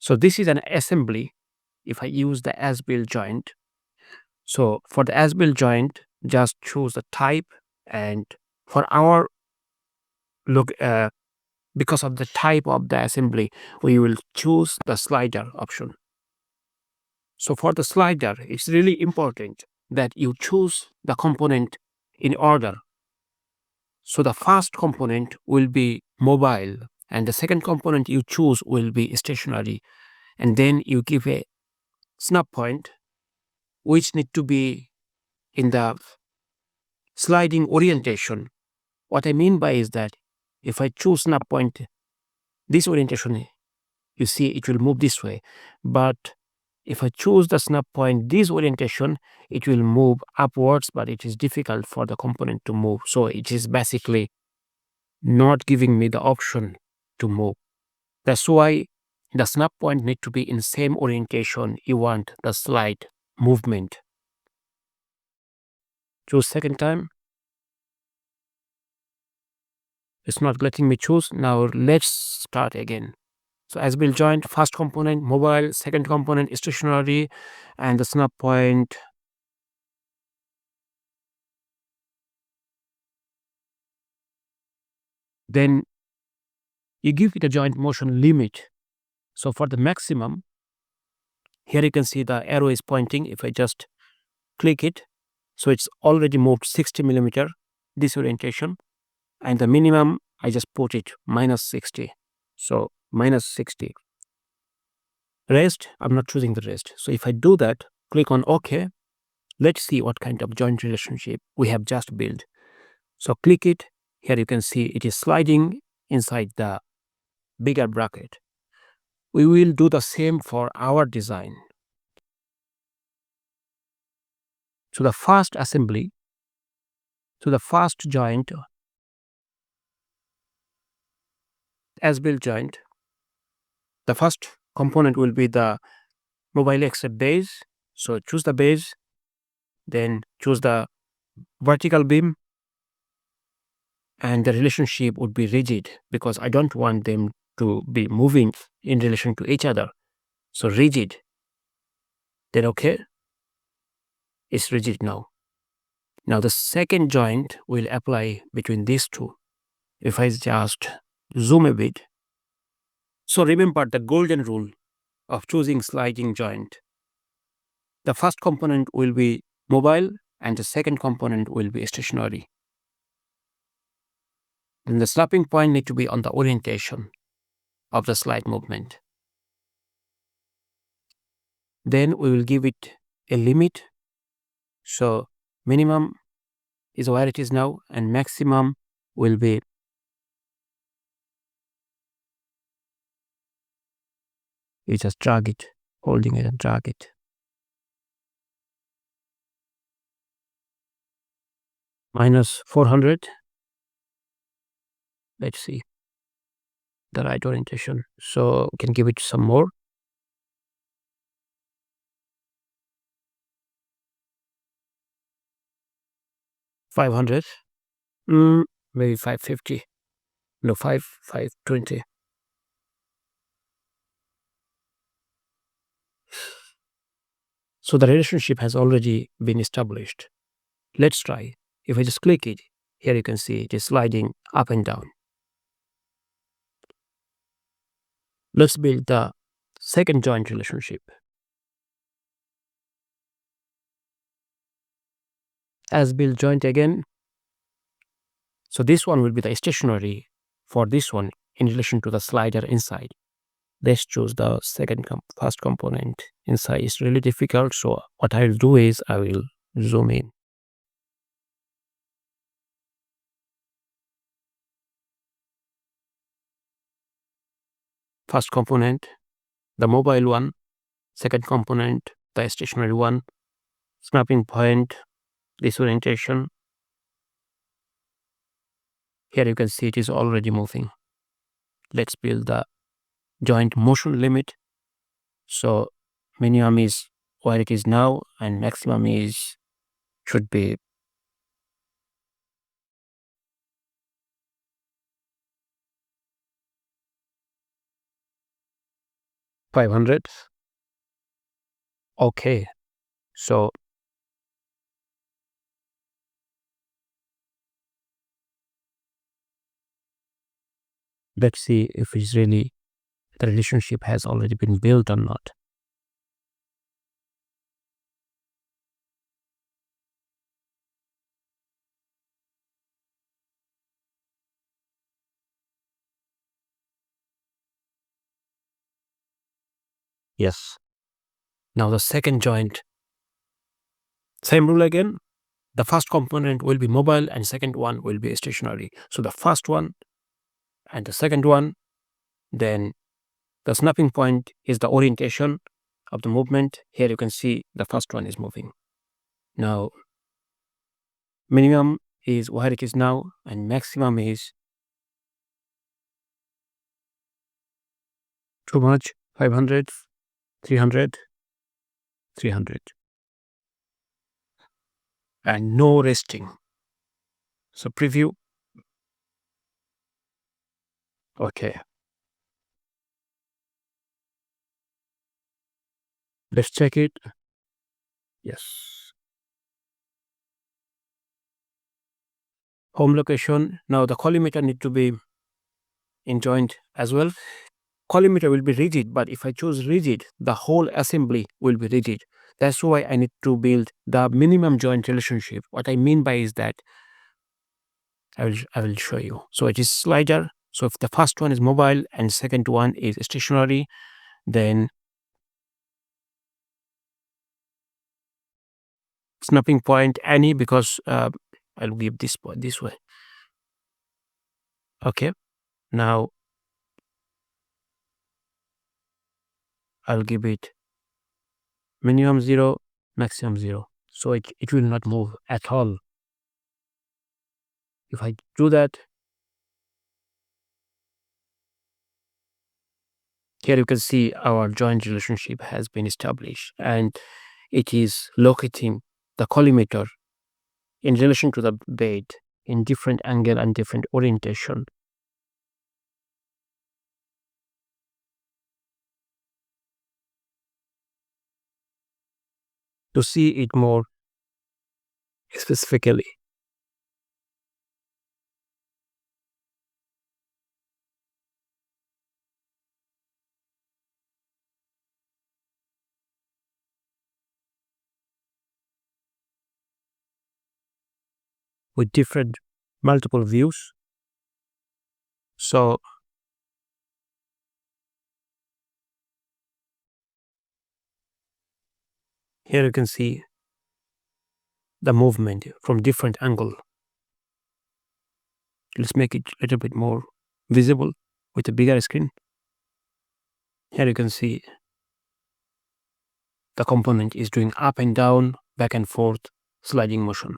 So this is an assembly. If I use the as-built joint, so for the as-built joint, just choose the type, and for our look, because of the type of the assembly, we will choose the slider option. So for the slider, it's really important that you choose the component in order. So the first component will be mobile, and the second component you choose will be stationary. And then you give a snap point, which need to be in the sliding orientation. What I mean by is that if I choose snap point, this orientation, you see it will move this way. But if I choose the snap point, this orientation, it will move upwards, but it is difficult for the component to move. So it is basically not giving me the option to move. That's why the snap point need to be in same orientation you want the slide movement. Choose second time. It's not letting me choose. Now let's start again. So as-built joint, first component mobile, second component stationary, and the snap point. Then you give it a joint motion limit. So for the maximum, here you can see the arrow is pointing. If I just click it, so it's already moved 60 millimeter this orientation, and the minimum I just put it -60. So -60. Rest, I'm not choosing the rest. So if I do that, click on OK, let's see what kind of joint relationship we have just built. So click it. Here you can see it is sliding inside the bigger bracket. We will do the same for our design. So the first assembly, so the first joint, as-built joint, the first component will be the mobile except base. So choose the base, then choose the vertical beam, and the relationship would be rigid because I don't want them to be moving in relation to each other. So rigid. Then okay, it's rigid now. Now the second joint will apply between these two. If I just zoom a bit. So remember the golden rule of choosing sliding joint. The first component will be mobile and the second component will be stationary. Then the snapping point need to be on the orientation of the slide movement. Then we will give it a limit. So minimum is where it is now, and maximum will be you just drag it, holding it and drag it. -400. Let's see the right orientation. So we can give it some more. 500. Maybe 550. No, 520. So the relationship has already been established. Let's try. If I just click it, here you can see it is sliding up and down. Let's build the second joint relationship. As-built joint again. So this one will be the stationary for this one in relation to the slider inside. Let's choose the first component inside. It's really difficult, so what I'll do is I will zoom in. First component, the mobile one. Second component, the stationary one. Snapping point, this orientation. Here you can see it is already moving. Let's build the joint motion limit. So minimum is where it is now and maximum is should be 500. Okay, so let's see if it's really the relationship has already been built or not. Yes. Now the second joint, same rule again. The first component will be mobile and second one will be stationary. So the first one and the second one, then the snapping point is the orientation of the movement. Here you can see the first one is moving. Now minimum is where it is now and maximum is too much, 500, 300, 300, and no resting. So preview. Okay, let's check it. Yes. Home location. Now the collimator need to be in joint as well. Collimator will be rigid, but if I choose rigid, the whole assembly will be rigid. That's why I need to build the minimum joint relationship. What I mean by is that I will show you. So it is slider. So if the first one is mobile and second one is stationary, then snapping point any, because I'll give this point this way. Okay. Now I'll give it minimum 0, maximum 0. So it will not move at all. If I do that, here you can see our joint relationship has been established and it is locating the collimator in relation to the bed in different angle and different orientation. To see it more specifically, with different multiple views. So here you can see the movement from different angle. Let's make it a little bit more visible with a bigger screen. Here you can see the component is doing up and down, back and forth, sliding motion.